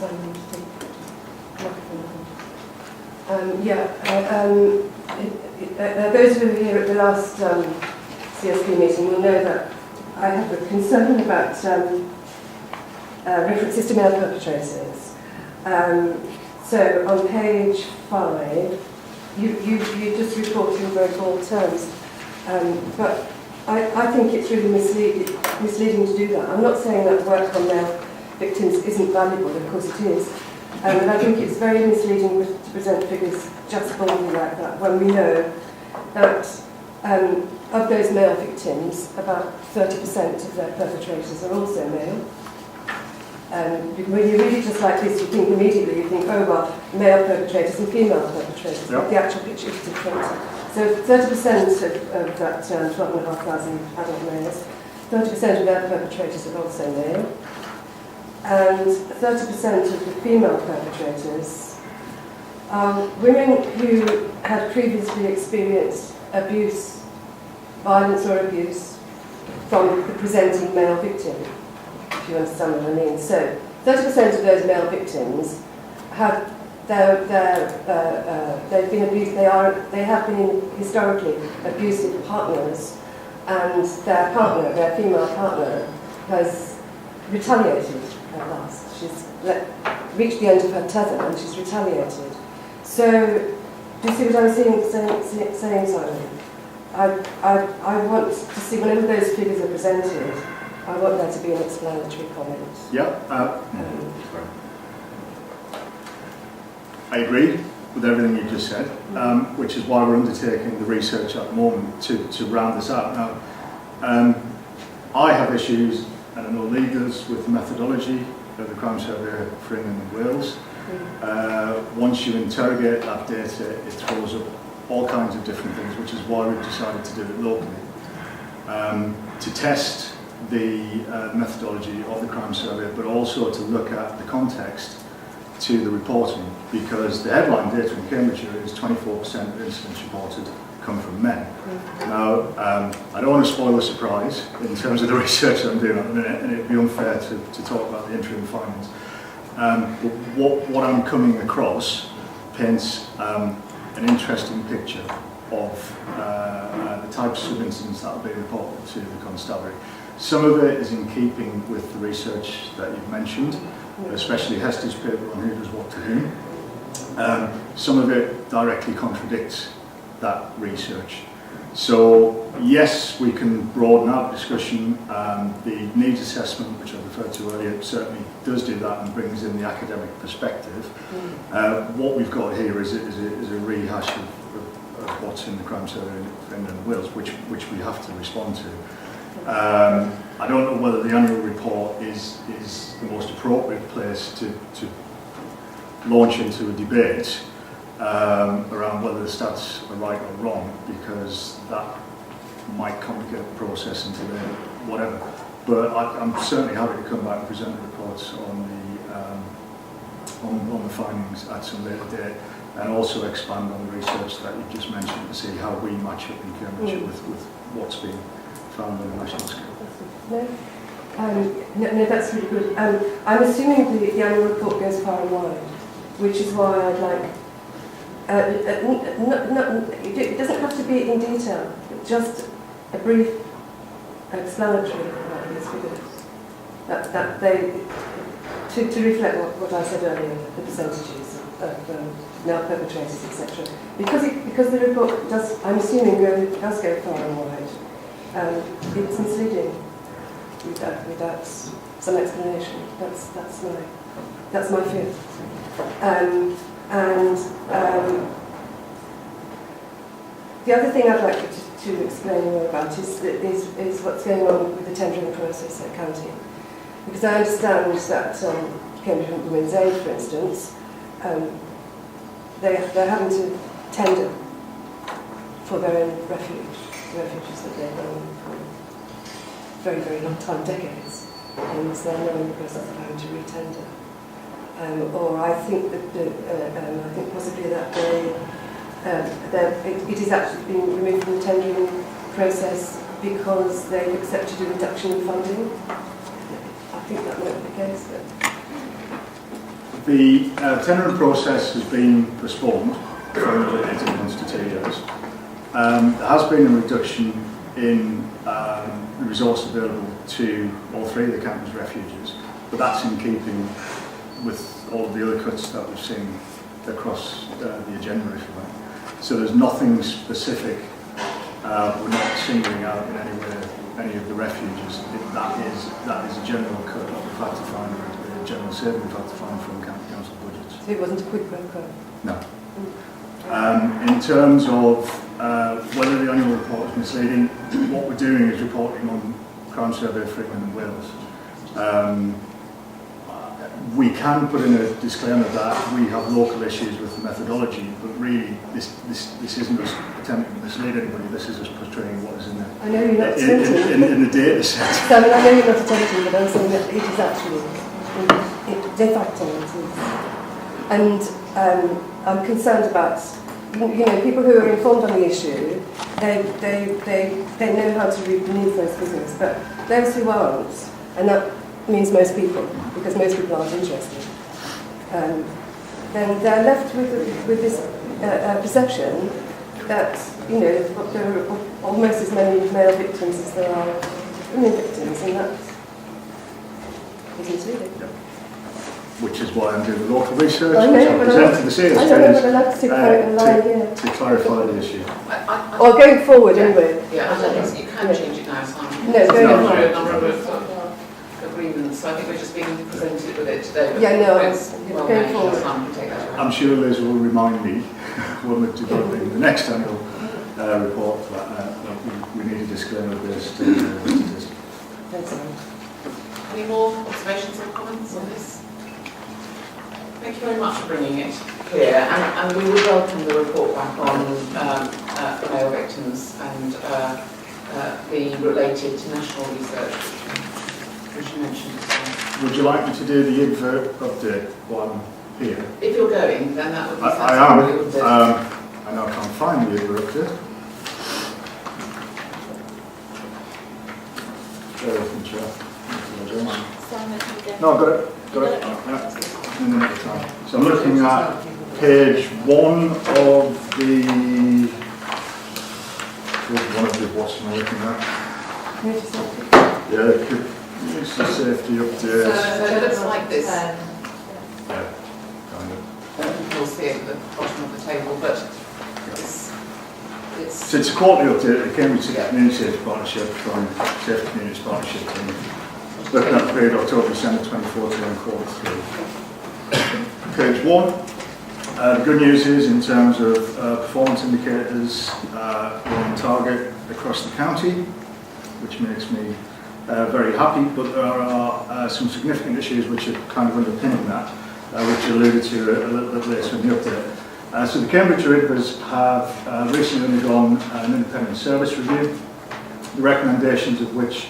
Simon to take microphone. Those who were here at the last CSP meeting will know that I have a concern about references to male perpetrators. So on page 5, you just report in very broad terms, but I think it's really misleading to do that. I'm not saying that work on male victims isn't valuable, of course it is, but I think it's very misleading to present figures just boldly like that when we know that of those male victims, about 30% of their perpetrators are also male. When you read it just like this, you think immediately, you think, oh well, male perpetrators and female perpetrators, but the actual picture is different. So 30% of that 12,500 adult males, 30% of their perpetrators are also male, and 30% of the female perpetrators are women who had previously experienced abuse, violence or abuse, from the presenting male victim, if you understand what I mean. So 30% of those male victims have they've been abused. They have been historically abusive partners, and their partner, their female partner, has retaliated at last. She's reached the end of her tether and she's retaliated. So, do you see what I'm saying, Simon? I want to see, whenever those figures are presented, I want there to be an explanatory comment. Yeah. I agree with everything you just said, which is why we're undertaking the research at the moment to round this out. Now, I have issues, and I know leaders, with the methodology of the Crime Survey for England and Wales. Once you interrogate that data, it throws up all kinds of different things, which is why we've decided to do it locally. To test the methodology of the Crime Survey, but also to look at the context to the reporting, because the headline data in Cambridgeshire is 24% of incidents reported come from men. Now, I don't want to spoil the surprise in terms of the research that I'm doing at the minute, and it'd be unfair to talk about the interim findings. But what I'm coming across paints an interesting picture of the types of incidents that will be reported to the constabulary. Some of it is in keeping with the research that you've mentioned, especially Hester's paper on who does what to whom. Some of it directly contradicts that research. So yes, we can broaden out discussion. The needs assessment, which I referred to earlier, certainly does do that and brings in the academic perspective. What we've got here is a rehash of what's in the Crime Survey in England and Wales, which we have to respond to. I don't know whether the annual report is the most appropriate place to launch into a debate around whether the stats are right or wrong, because that might complicate the process into whatever. But I'm certainly happy to come back and present reports on the findings at some later date, and also expand on the research that you've just mentioned to see how we match up in Cambridge with what's been found on a national scale. No, that's really good. I'm assuming the annual report goes far and wide, which is why I'd like. It doesn't have to be in detail, just a brief explanatory about these figures. That they to reflect what I said earlier, the percentages of male perpetrators, etc. Because the report does, I'm assuming, does go far and wide. It's misleading without some explanation. That's my fear. The other thing I'd like you to explain more about is what's going on with the tendering process at county. Because I understand that Cambridge Women's Aid, for instance, they're having to tender for their own refuges that they've done for a very, very long time, decades, and they're now in the process of having to re-tender. Or I think that I think possibly that it is actually being removed from the tendering process because they've accepted a reduction in funding. I think that might be the case, but The tendering process has been postponed from 18 months to 2 years. There has been a reduction in the resource available to all three of the campus refuges, but that's in keeping with all of the other cuts that we've seen across the agenda, if you like. So there's nothing specific. We're not singling out in any way any of the refuges. That is a general cut that we've had to find, a general saving we've had to find from county council budgets. So it wasn't a quick cut? No. In terms of whether the annual report is misleading, what we're doing is reporting on crime survey for England and Wales. We can put in a disclaimer that we have local issues with the methodology, but really this isn't us attempting to mislead anybody. This is us portraying what is in the I know you're not attempting. In the data set. So, I mean, I know you're not attempting, but I'm saying that it is actually de facto it is. And I'm concerned about people who are informed on the issue. They know how to read the news most business, but those who aren't, and that means most people, because most people aren't interested, then they're left with this perception that there are almost as many male victims as there are women victims, and that isn't really. Yep. Which is why I'm doing the local research, I know, which I presented to the CS to clarify the issue. Or going forward, anyway. Yeah, I don't think you can change it now, Simon. No, going a forward. number of agreements, so I think we're just being presented with it today. Yeah, no, it's well going known, forward. Simon can take that away. I'm sure Liz will remind me when we're developing the next annual report that we need a disclaimer based Thanks, Simon. Any more observations or comments on this? Thank you very much for bringing it clear, and we would welcome the report back on male victims and the related to national research, which you mentioned. Would you like me to do the IDVR update while I'm here? If you're going, then that would be I am. I know I can't find the IDVR update. Bear with me, Chair. No, I've got it. Got it. Yeah. In the next time. So I'm looking at page 1 of the. What's am I looking at? Yeah, it's the safety update. So it looks like this. Yeah, kind of. You'll see it at the bottom of the table, but So it's a quarterly update of the Cambridge Community Safety Partnership from Safe Communities Partnership. Looking at the period October, December 2014 and quarter 3. Page 1. The good news is, in terms of performance indicators, we're on target across the county, which makes me very happy, but there are some significant issues which are kind of underpinning that, which I alluded to a little bit later in the update. So the Cambridgeshire IDVRs have recently undergone an independent service review, the recommendations of which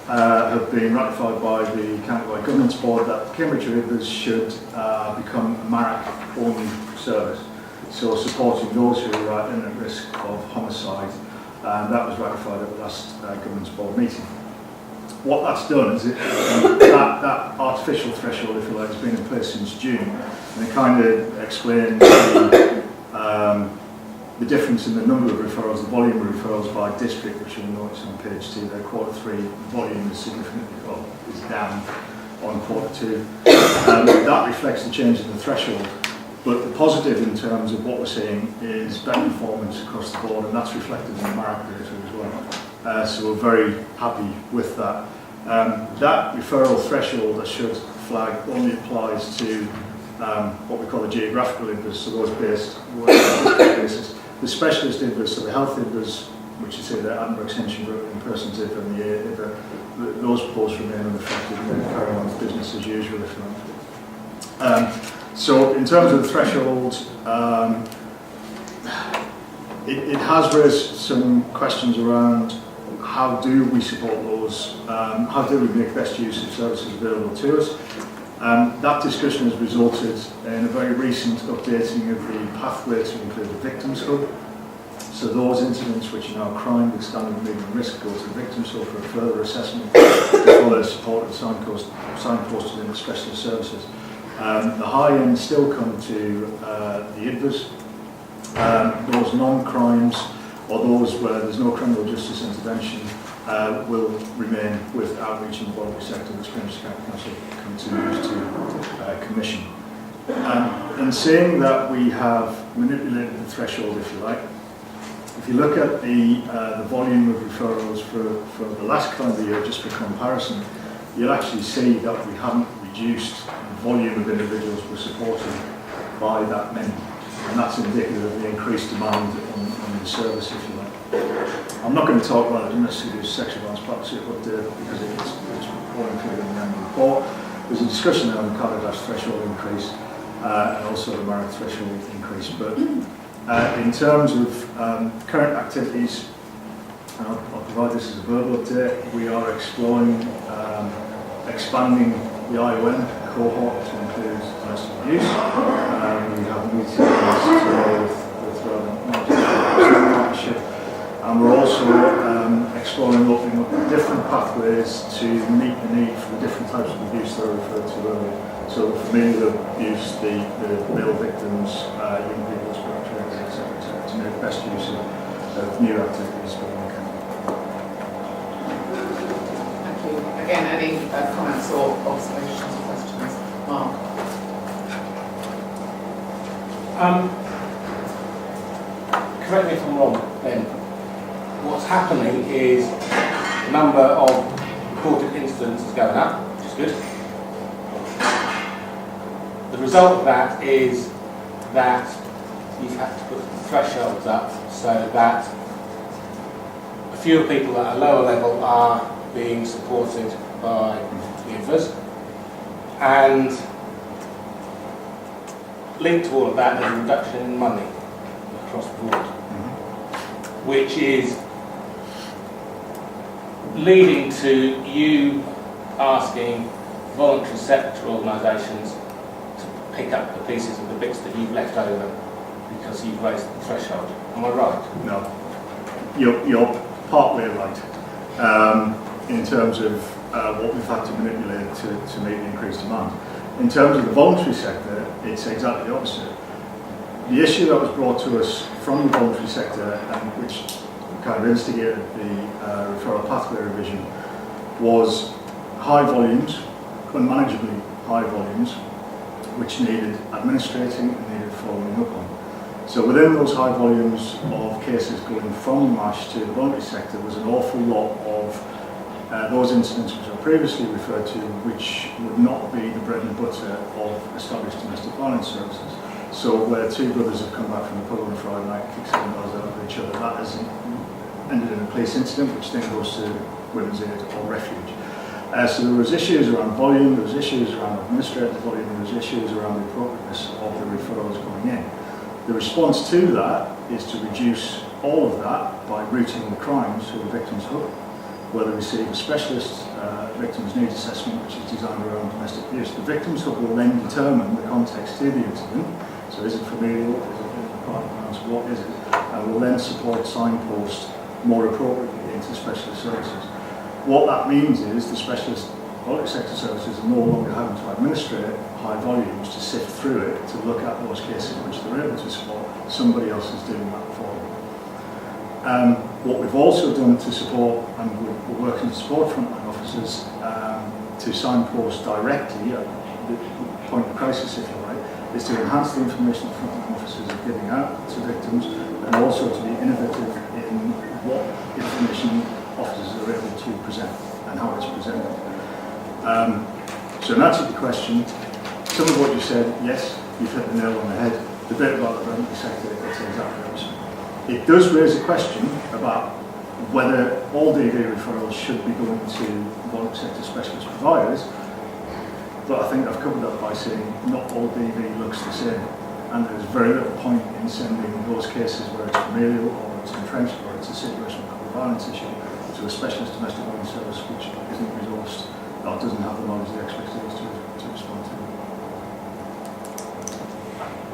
have been ratified by the County-wide Governance Board that Cambridgeshire IDVRs should become a MARAC-only service, so supporting those who are at imminent risk of homicide, and that was ratified at the last Governance Board meeting. What that's done is that artificial threshold, if you like, has been in place since June, and it kind of explains the difference in the number of referrals, the volume of referrals by district, which you'll notice on page 2. Their quarter 3 volume is significantly is down on quarter 2. That reflects the change in the threshold. But the positive in terms of what we're seeing is better performance across the board, and that's reflected in the MARAC data as well. So we're very happy with that. That referral threshold, I should flag, only applies to what we call the geographical IDVRs, so those based on basis. The specialist IDVRs, so the health IDVRs, which is say the Edinburgh Extension Group and Persons IDVR and the A IDVR, those posts remain unaffected and then carry on with business as usual, if you like. So in terms of the threshold, it has raised some questions around how do we support those, how do we make best use of services available to us. That discussion has resulted in a very recent updating of the pathway to include the Victims Hub. So those incidents which are now crime with standard medium risk go to the Victims Hub for a further assessment before they're supported signposted in the specialist services. The high end still come to the IDVAs. Those non-crimes, or those where there's no criminal justice intervention, will remain with outreach in the voluntary sector, which Cambridge County Council continues to commission. In saying that, we have manipulated the threshold, if you like. If you look at the volume of referrals for the last calendar year, just for comparison, you'll actually see that we haven't reduced the volume of individuals we're supporting by that many. And that's indicative of the increased demand on the service, if you like. I'm not going to talk about the domestic abuse sexual violence partnership because it's all included in the annual report. There's a discussion there on the Callaghan's threshold increase and also the merit threshold increase. But in terms of current activities, I'll provide this as a verbal update. We are exploring expanding the ION cohort to include domestic abuse. We have meetings today with relevant partnership, and we're also exploring opening up different pathways to meet the need for the different types of abuse that I referred to earlier. So familial abuse, the male victims, young people, spiritual, etc., to make the best use of new activities for one county. Thank you. Again, any comments or observations or questions? Mark? Correct me if I'm wrong, then. What's happening is the number of reported incidents is going up, which is good. The result of that is that you've had to put the thresholds up so that a fewer people at a lower level are being supported by the IDVAs. And linked to all of that is a reduction in money across the board, which is leading to you asking voluntary sector organisations to pick up the pieces of the bits that you've left over because you've raised the threshold. Am I right? No, you're partly right in terms of what we've had to manipulate to meet the increased demand. In terms of the voluntary sector, it's exactly the opposite. The issue that was brought to us from the voluntary sector, and which kind of instigated the referral pathway revision, was high volumes, unmanageably high volumes, which needed administrating and needed following up on. So within those high volumes of cases going from MASH to the voluntary sector was an awful lot of those incidents which I previously referred to, which would not be the bread and butter of established domestic violence services. So where two brothers have come back from the pub on a Friday night, kick seven dollars out of each other, that has ended in a police incident, which then goes to Women's Aid or Refuge. So there was issues around volume, there was issues around administrative volume, there was issues around the appropriateness of the referrals going in. The response to that is to reduce all of that by routing the crimes to the victim's hub, where they receive a specialist victims needs assessment, which is designed around domestic abuse. The victims hub will then determine the context to the incident. So is it familial, is it partner violence, what is it? And will then support signpost more appropriately into specialist services. What that means is the specialist voluntary sector services are no longer having to administrate high volumes to sift through it, to look at those cases which they're able to support. Somebody else is doing that for them. What we've also done to support, and we're working to support frontline officers to signpost directly at the point of crisis, if you like, is to enhance the information that frontline officers are giving out to victims, and also to be innovative in what information officers are able to present and how it's presented. So in answer to the question, some of what you said, yes, you've hit the nail on the head. The bit about the voluntary sector, it's exactly opposite. It does raise a question about whether all DV referrals should be going to voluntary sector specialist providers, but I think I've covered that by saying not all DV looks the same, and there's very little point in sending those cases where it's familial or it's entrenched or it's a situation of violence issue to a specialist domestic violence service which isn't resourced, that doesn't have the knowledge, the expertise to respond to.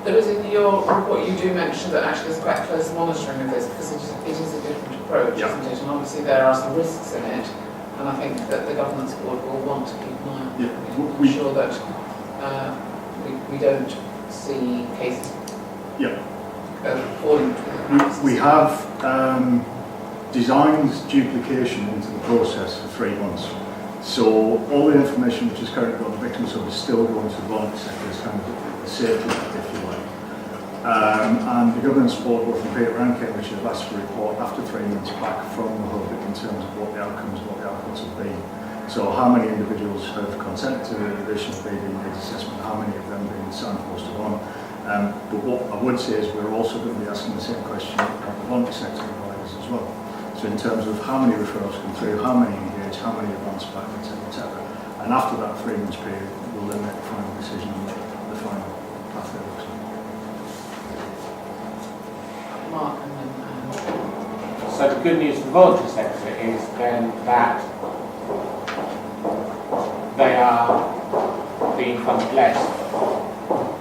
There is in your report, you do mention that actually there's quite close monitoring of this because it is a different approach, isn't it? And obviously there are some risks in it, and I think that the governance board will want to keep an eye on it, make sure that we don't see cases Yeah. falling. We have designed duplication into the process for 3 months. So all the information which is currently on the Victims Hub is still going to the voluntary sector as kind of a safety net, if you like. And the governance board, both from Peter and Cambridge, have asked for a report after 3 months back from the hub in terms of what the outcomes have been. So how many individuals have consented to the additional BD needs assessment, how many of them have been signposted on. But what I would say is we're also going to be asking the same question of the voluntary sector providers as well. So in terms of how many referrals come through, how many engage, how many advance back, etc. And after that 3 months period, we'll then make a final decision on the final pathway looks like. Mark and then So the good news for the voluntary sector is then that they are being funded less,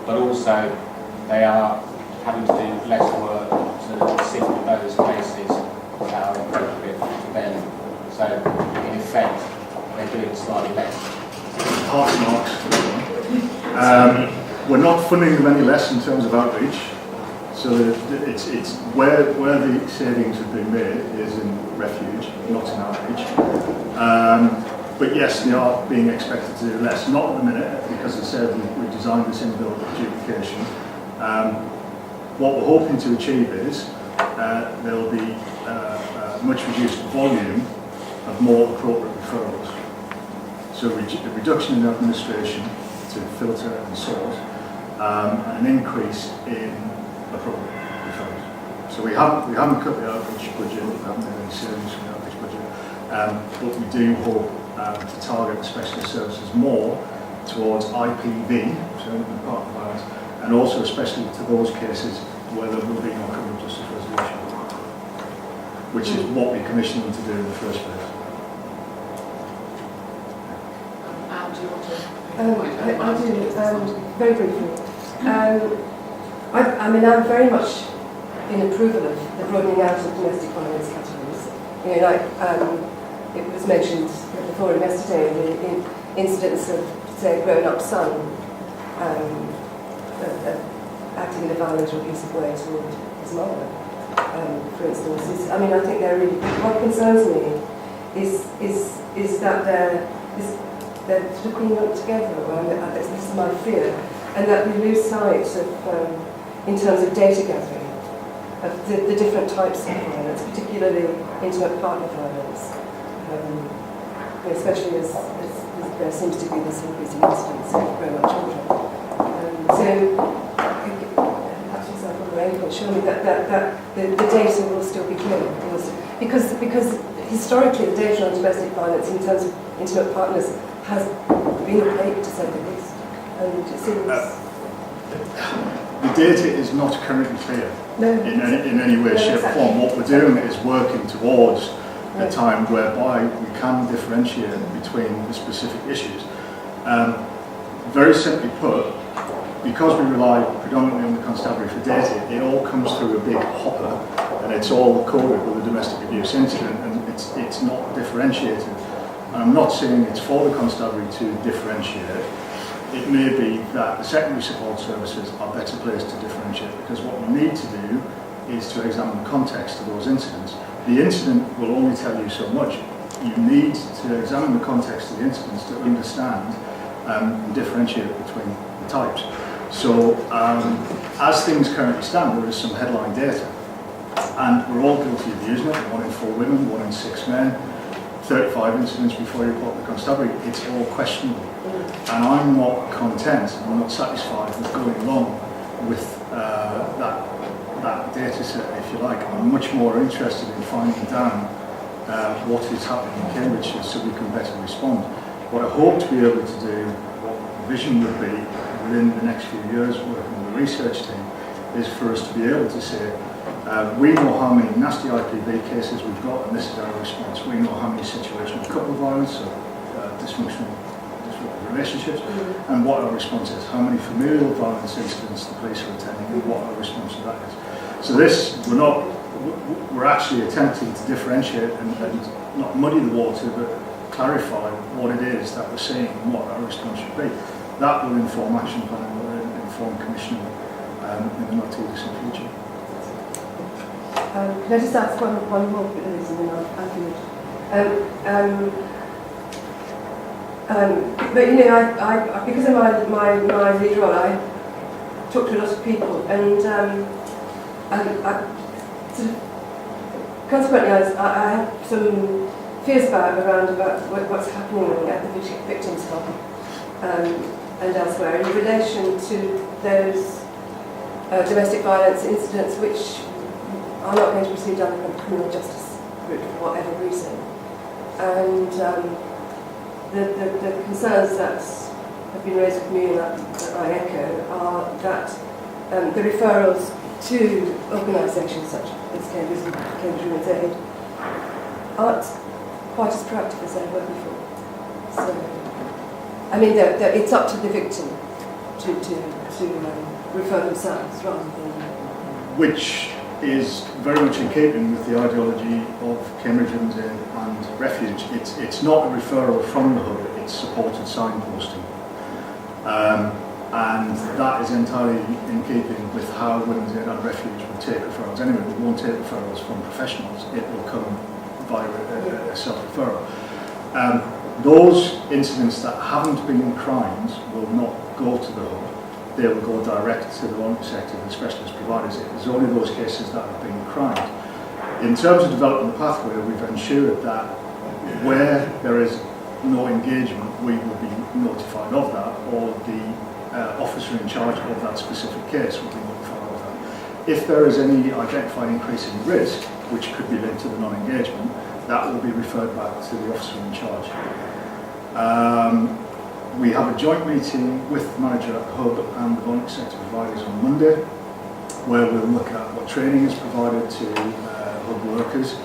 but also they are having to do less work to sift those cases that are appropriate to them. So in effect, they're doing slightly less. Half marks. We're not funding them any less in terms of outreach. So it's where the savings have been made is in refuge, not in outreach. But yes, they are being expected to do less. Not at the minute, because as I said, we designed this in-built duplication. What we're hoping to achieve is there'll be much reduced volume of more appropriate referrals. So a reduction in administration to filter and sort, and an increase in appropriate referrals. So we haven't cut the outreach budget, we haven't made any savings from the outreach budget, but we do hope to target the specialist services more towards IPV, so part of violence, and also especially to those cases where there will be no criminal justice resolution, which is what we commissioned them to do in the first place. Anne, do you want to? I do, very briefly. I mean, I'm very much in approval of the broadening out of domestic violence categories. You know, like it was mentioned before yesterday, the incidents of, say, a grown-up son acting in a violent or abusive way toward his mother, for instance. I mean, I think they're really. What concerns me is that they're sort of being lumped together. This is my fear, and that we lose sight of, in terms of data gathering, of the different types of violence, particularly intimate partner violence, especially as there seems to be this increasing incidence of grown-up children. So, perhaps yourself on the rain point, surely that the data will still be clear, because historically the data on domestic violence in terms of intimate partners has been opaque to say the least, and it seems. The data is not currently clear in any way, shape or form. What we're doing is working towards a time whereby we can differentiate between the specific issues. Very simply put, because we rely predominantly on the constabulary for data, it all comes through a big hopper and it's all coded with a domestic abuse incident, and it's not differentiated. And I'm not saying it's for the constabulary to differentiate. It may be that the secondary support services are better placed to differentiate, because what we need to do is to examine the context of those incidents. The incident will only tell you so much. You need to examine the context of the incidents to understand and differentiate between the types. So as things currently stand, there is some headline data, and we're all guilty of using it. 1 in 4 women, 1 in 6 men, 35 incidents before you report the constabulary. It's all questionable. And I'm not content, I'm not satisfied with going along with that data set, if you like. I'm much more interested in finding down what is happening in Cambridgeshire so we can better respond. What I hope to be able to do, what the vision would be within the next few years working with the research team, is for us to be able to say, we know how many nasty IPV cases we've got, and this is our response. We know how many situational couple violence, so dysfunctional relationships, and what our response is. How many familial violence incidents the police are attending, and what our response to that is. So this, we're actually attempting to differentiate and not muddy the water, but clarify what it is that we're seeing and what our response should be. that will inform action planning, will inform commissioning in the not too distant future. Can I just ask one more please, and then I'll finish. But you know, I because of my lead role, I talk to a lot of people, and I sort of, consequently, I have some fears around what's happening at the victims' hub and elsewhere in relation to those domestic violence incidents which are not going to proceed down the criminal justice route for whatever reason. And the concerns that have been raised with me and that I echo are that the referrals to organisations such as Cambridge Women's Aid aren't quite as proactive as they were before. So, I mean, it's up to the victim to refer themselves rather than... Which is very much in keeping with the ideology of Cambridge Women's Aid and Refuge. It's not a referral from the hub, it's supported signposting. And that is entirely in keeping with how Women's Aid and Refuge will take referrals. Anyway, we won't take referrals from professionals, it will come via a self-referral. Those incidents that haven't been crimes will not go to the hub. They will go direct to the voluntary sector and specialist providers. It's only those cases that have been crimed. In terms of developing the pathway, we've ensured that where there is no engagement, we will be notified of that, or the officer in charge of that specific case will be notified of that. If there is any identified increase in risk, which could be linked to the non-engagement, that will be referred back to the officer in charge. We have a joint meeting with the manager at Hub and the voluntary sector providers on Monday, where we'll look at what training is provided to Hub workers,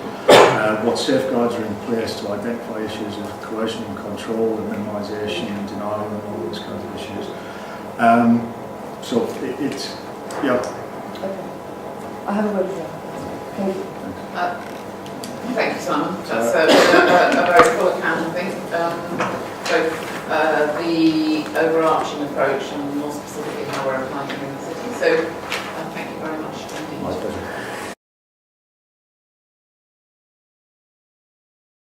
what safeguards are in place to identify issues of coercion and control and minimisation and denial and all those kinds of issues. So it's, yeah. Okay. I have a word for that. Thank you. Thank you, Simon. That's a very full account, I think. Both the overarching approach and more specifically how we're applying it in the city. So thank you very much.